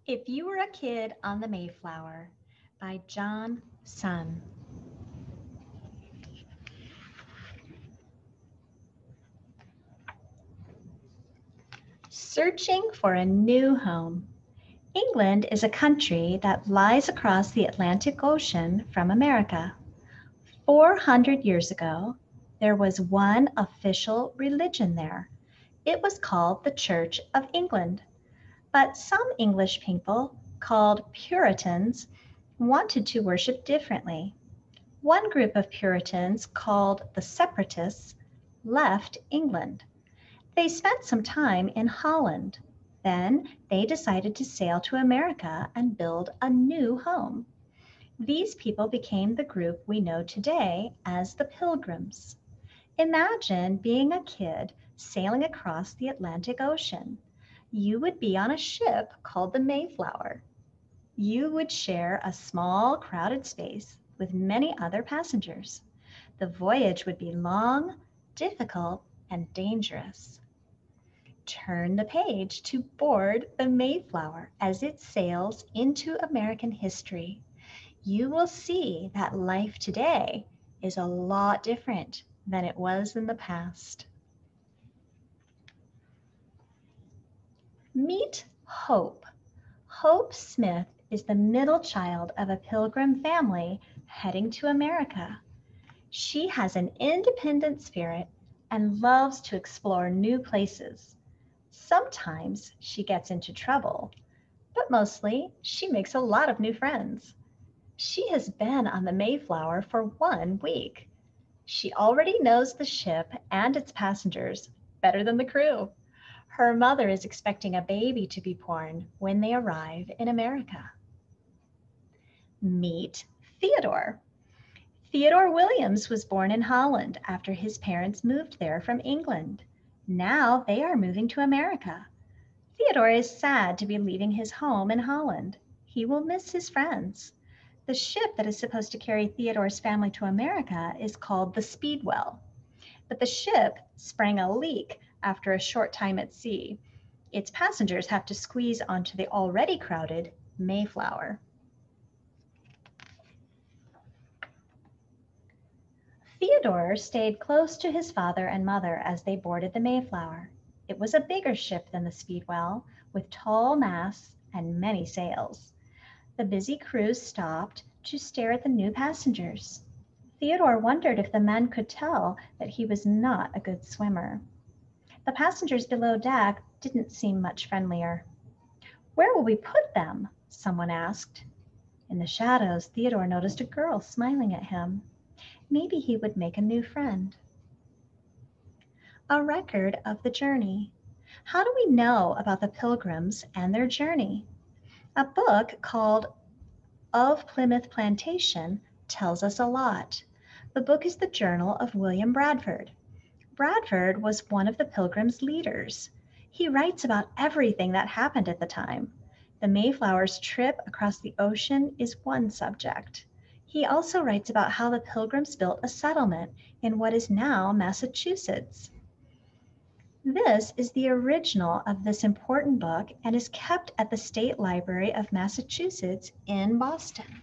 If You Were a Kid on the Mayflower by John Sun. Searching for a new home. England is a country that lies across the Atlantic Ocean from America. 400 years ago, there was one official religion there. It was called the Church of England. But some English people, called Puritans, wanted to worship differently. One group of Puritans, called the Separatists, left England. They spent some time in Holland. Then they decided to sail to America and build a new home. These people became the group we know today as the Pilgrims. Imagine being a kid sailing across the Atlantic Ocean. You would be on a ship called the Mayflower. You would share a small, crowded space with many other passengers. The voyage would be long, difficult, and dangerous. Turn the page to board the Mayflower as it sails into American history. You will see that life today is a lot different than it was in the past. Meet Hope. Hope Smith is the middle child of a Pilgrim family heading to America. She has an independent spirit and loves to explore new places. Sometimes she gets into trouble, but mostly she makes a lot of new friends. She has been on the Mayflower for 1 week. She already knows the ship and its passengers better than the crew. Her mother is expecting a baby to be born when they arrive in America. Meet Theodore. Theodore Williams was born in Holland after his parents moved there from England. Now they are moving to America. Theodore is sad to be leaving his home in Holland. He will miss his friends. The ship that is supposed to carry Theodore's family to America is called the Speedwell. But the ship sprang a leak after a short time at sea. Its passengers have to squeeze onto the already crowded Mayflower. Theodore stayed close to his father and mother as they boarded the Mayflower. It was a bigger ship than the Speedwell, with tall masts and many sails. The busy crew stopped to stare at the new passengers. Theodore wondered if the men could tell that he was not a good swimmer. The passengers below deck didn't seem much friendlier. "Where will we put them?" someone asked. In the shadows, Theodore noticed a girl smiling at him. Maybe he would make a new friend. A record of the journey. How do we know about the Pilgrims and their journey? A book called Of Plymouth Plantation tells us a lot. The book is the journal of William Bradford. Bradford was one of the Pilgrims' leaders. He writes about everything that happened at the time. The Mayflower's trip across the ocean is one subject. He also writes about how the Pilgrims built a settlement in what is now Massachusetts. This is the original of this important book and is kept at the State Library of Massachusetts in Boston.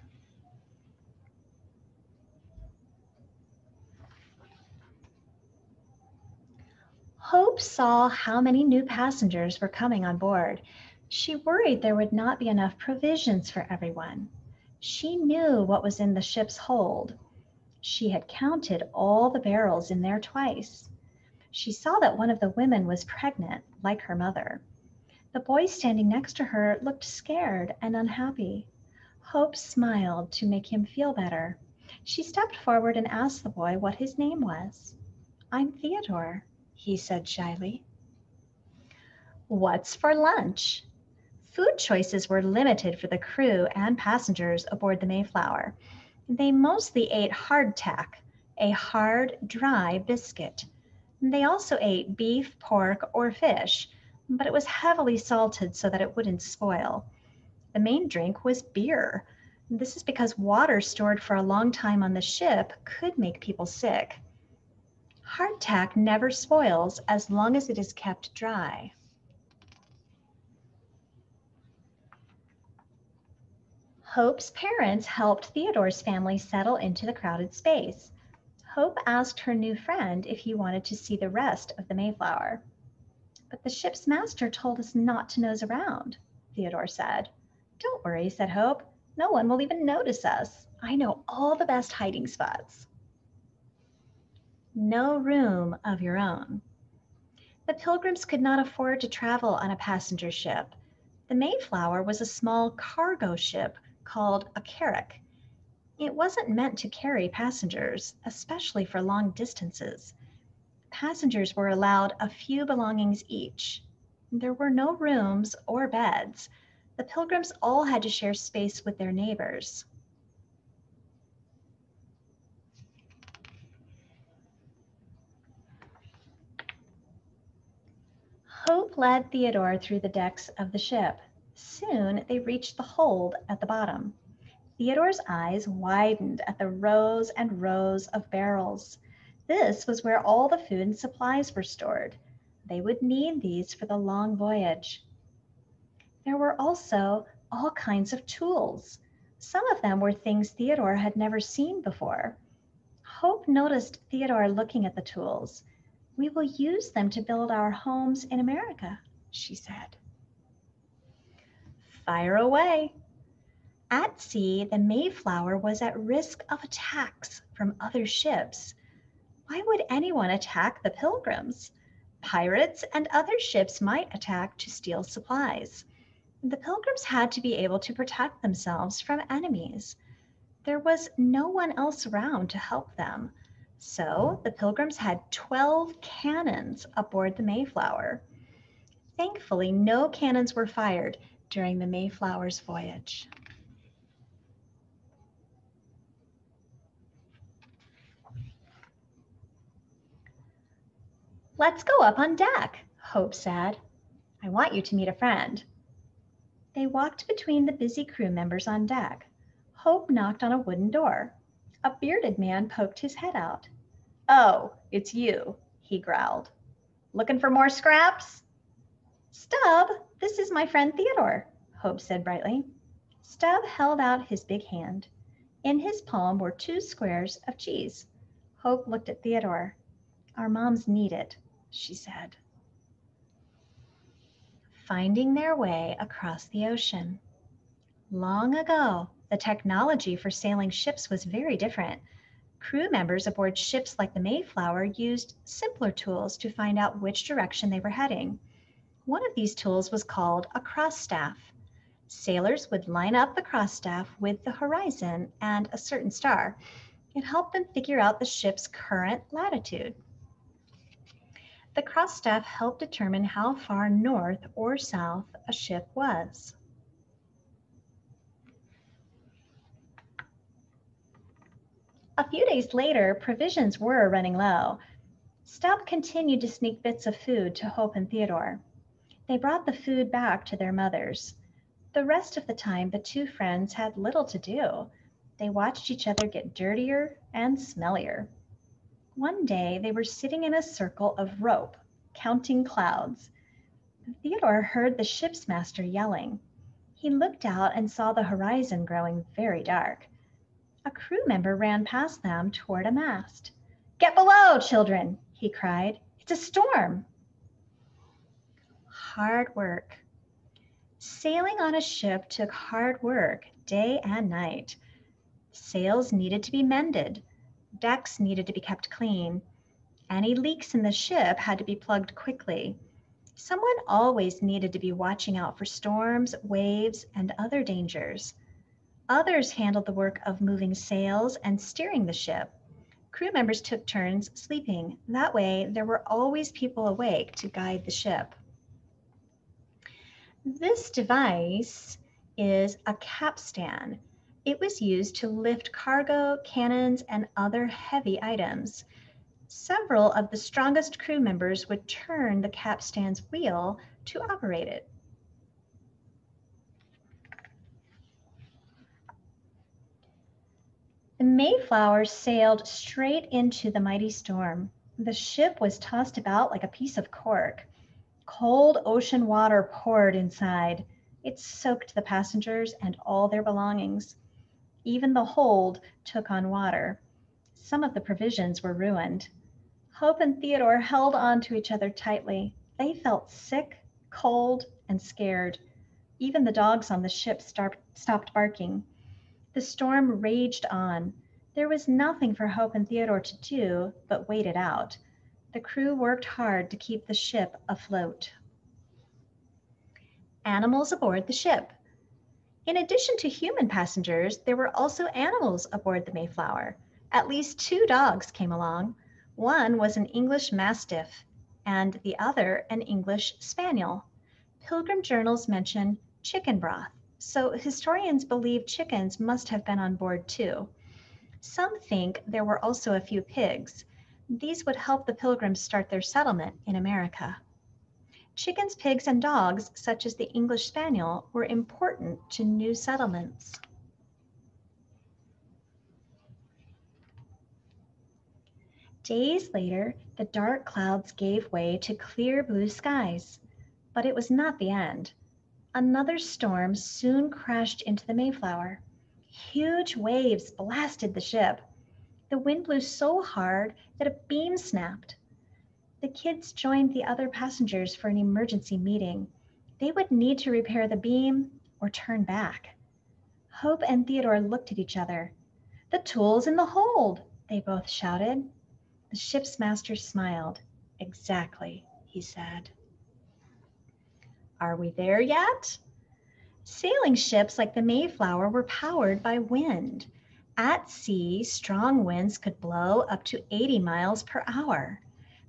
Hope saw how many new passengers were coming on board. She worried there would not be enough provisions for everyone. She knew what was in the ship's hold. She had counted all the barrels in there twice. She saw that one of the women was pregnant, like her mother. The boy standing next to her looked scared and unhappy. Hope smiled to make him feel better. She stepped forward and asked the boy what his name was. "I'm Theodore," he said shyly. "What's for lunch?" Food choices were limited for the crew and passengers aboard the Mayflower. They mostly ate hardtack, a hard, dry biscuit. They also ate beef, pork, or fish, but it was heavily salted so that it wouldn't spoil. The main drink was beer. This is because water stored for a long time on the ship could make people sick. Hardtack never spoils as long as it is kept dry. Hope's parents helped Theodore's family settle into the crowded space. Hope asked her new friend if he wanted to see the rest of the Mayflower. But the ship's master told us not to nose around, Theodore said. Don't worry, said Hope. No one will even notice us. I know all the best hiding spots. No room of your own. The Pilgrims could not afford to travel on a passenger ship. The Mayflower was a small cargo ship called a carrack. It wasn't meant to carry passengers, especially for long distances. Passengers were allowed a few belongings each. There were no rooms or beds. The Pilgrims all had to share space with their neighbors. Hope led Theodore through the decks of the ship. Soon they reached the hold at the bottom. Theodore's eyes widened at the rows and rows of barrels. This was where all the food and supplies were stored. They would need these for the long voyage. There were also all kinds of tools. Some of them were things Theodore had never seen before. Hope noticed Theodore looking at the tools. We will use them to build our homes in America, she said. Fire away. At sea, the Mayflower was at risk of attacks from other ships. Why would anyone attack the Pilgrims? Pirates and other ships might attack to steal supplies. The Pilgrims had to be able to protect themselves from enemies. There was no one else around to help them. So the Pilgrims had 12 cannons aboard the Mayflower. Thankfully, no cannons were fired during the Mayflower's voyage. Let's go up on deck, Hope said. I want you to meet a friend. They walked between the busy crew members on deck. Hope knocked on a wooden door. A bearded man poked his head out. Oh, it's you, he growled. Looking for more scraps? Stub, this is my friend Theodore, Hope said brightly. Stub held out his big hand. In his palm were 2 squares of cheese. Hope looked at Theodore. Our moms need it, she said. Finding their way across the ocean. Long ago, the technology for sailing ships was very different. Crew members aboard ships like the Mayflower used simpler tools to find out which direction they were heading. One of these tools was called a cross staff. Sailors would line up the cross staff with the horizon and a certain star. It helped them figure out the ship's current latitude. The cross staff helped determine how far north or south a ship was. A few days later, provisions were running low. Stubb continued to sneak bits of food to Hope and Theodore. They brought the food back to their mothers. The rest of the time, the 2 friends had little to do. They watched each other get dirtier and smellier. One day, they were sitting in a circle of rope, counting clouds. Theodore heard the ship's master yelling. He looked out and saw the horizon growing very dark. A crew member ran past them toward a mast. Get below, children, he cried. It's a storm. Hard work. Sailing on a ship took hard work, day and night. Sails needed to be mended. Decks needed to be kept clean. Any leaks in the ship had to be plugged quickly. Someone always needed to be watching out for storms, waves, and other dangers. Others handled the work of moving sails and steering the ship. Crew members took turns sleeping. That way, there were always people awake to guide the ship. This device is a capstan. It was used to lift cargo, cannons, and other heavy items. Several of the strongest crew members would turn the capstan's wheel to operate it. The Mayflower sailed straight into the mighty storm. The ship was tossed about like a piece of cork. Cold ocean water poured inside. It soaked the passengers and all their belongings. Even the hold took on water. Some of the provisions were ruined. Hope and Theodore held on to each other tightly. They felt sick, cold, and scared. Even the dogs on the ship stopped barking. The storm raged on. There was nothing for Hope and Theodore to do but wait it out. The crew worked hard to keep the ship afloat. Animals aboard the ship. In addition to human passengers, there were also animals aboard the Mayflower. At least 2 dogs came along. One was an English Mastiff, and the other an English Spaniel. Pilgrim journals mention chicken broth, so historians believe chickens must have been on board too. Some think there were also a few pigs. These would help the Pilgrims start their settlement in America. Chickens, pigs, and dogs, such as the English Spaniel, were important to new settlements. Days later, the dark clouds gave way to clear blue skies. But it was not the end. Another storm soon crashed into the Mayflower. Huge waves blasted the ship. The wind blew so hard that a beam snapped. The kids joined the other passengers for an emergency meeting. They would need to repair the beam or turn back. Hope and Theodore looked at each other. "The tool's in the hold," they both shouted. The ship's master smiled. "Exactly," he said. Are we there yet? Sailing ships like the Mayflower were powered by wind. At sea, strong winds could blow up to 80 miles per hour,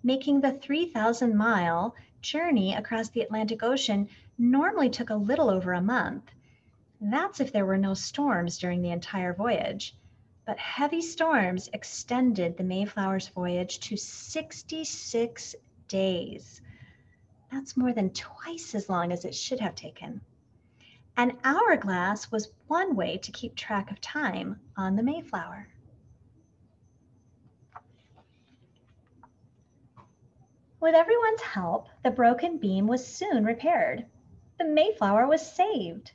making the 3,000-mile journey across the Atlantic Ocean normally took a little over a month. That's if there were no storms during the entire voyage. But heavy storms extended the Mayflower's voyage to 66 days. That's more than twice as long as it should have taken. An hourglass was one way to keep track of time on the Mayflower. With everyone's help, the broken beam was soon repaired. The Mayflower was saved.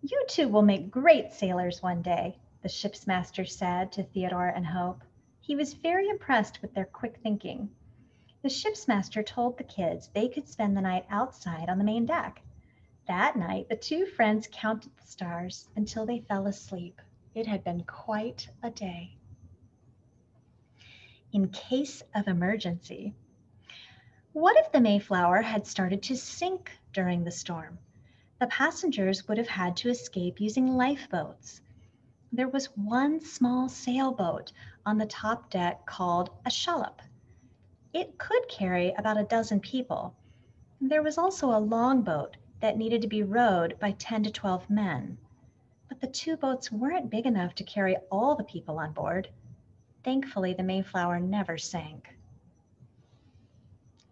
"You two will make great sailors one day," the ship's master said to Theodore and Hope. He was very impressed with their quick thinking. The ship's master told the kids they could spend the night outside on the main deck. That night, the two friends counted the stars until they fell asleep. It had been quite a day. In case of emergency. What if the Mayflower had started to sink during the storm? The passengers would have had to escape using lifeboats. There was one small sailboat on the top deck called a shallop. It could carry about a dozen people. There was also a longboat that needed to be rowed by 10 to 12 men. But the 2 boats weren't big enough to carry all the people on board. Thankfully, the Mayflower never sank.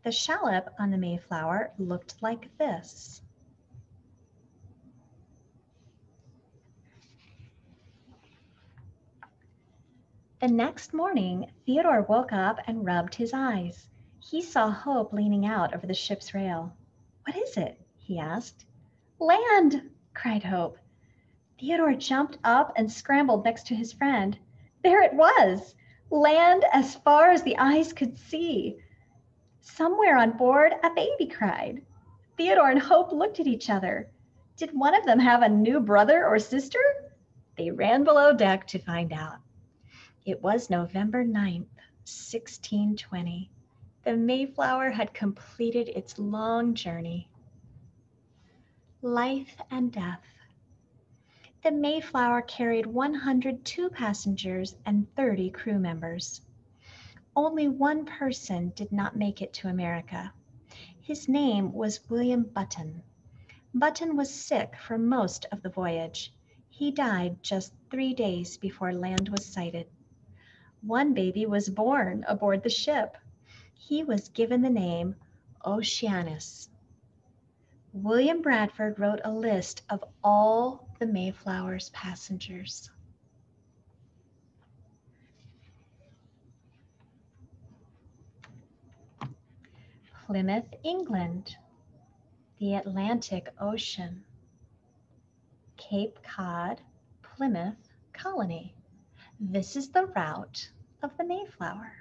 The shallop on the Mayflower looked like this. The next morning, Theodore woke up and rubbed his eyes. He saw Hope leaning out over the ship's rail. "What is it?" he asked. "Land!" cried Hope. Theodore jumped up and scrambled next to his friend. There it was! Land as far as the eyes could see. Somewhere on board, a baby cried. Theodore and Hope looked at each other. Did one of them have a new brother or sister? They ran below deck to find out. It was November 9th, 1620. The Mayflower had completed its long journey. Life and death. The Mayflower carried 102 passengers and 30 crew members. Only one person did not make it to America. His name was William Button. Button was sick for most of the voyage. He died just 3 days before land was sighted. One baby was born aboard the ship. He was given the name Oceanus. William Bradford wrote a list of all the Mayflower's passengers. Plymouth, England, the Atlantic Ocean. Cape Cod, Plymouth colony. This is the route of the Mayflower.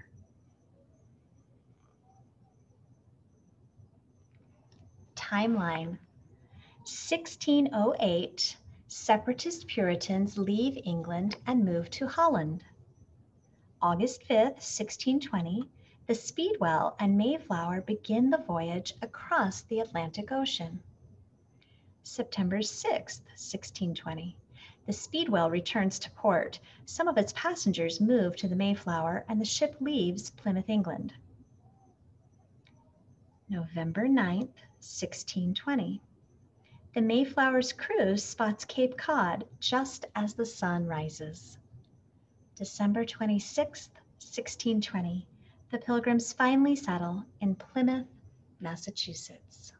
Timeline. 1608, separatist Puritans leave England and move to Holland. August 5th, 1620, the Speedwell and Mayflower begin the voyage across the Atlantic Ocean. September 6th, 1620, the Speedwell returns to port. Some of its passengers move to the Mayflower and the ship leaves Plymouth, England. November 9th, 1620. The Mayflower's crew spots Cape Cod just as the sun rises. December 26th, 1620. The Pilgrims finally settle in Plymouth, Massachusetts.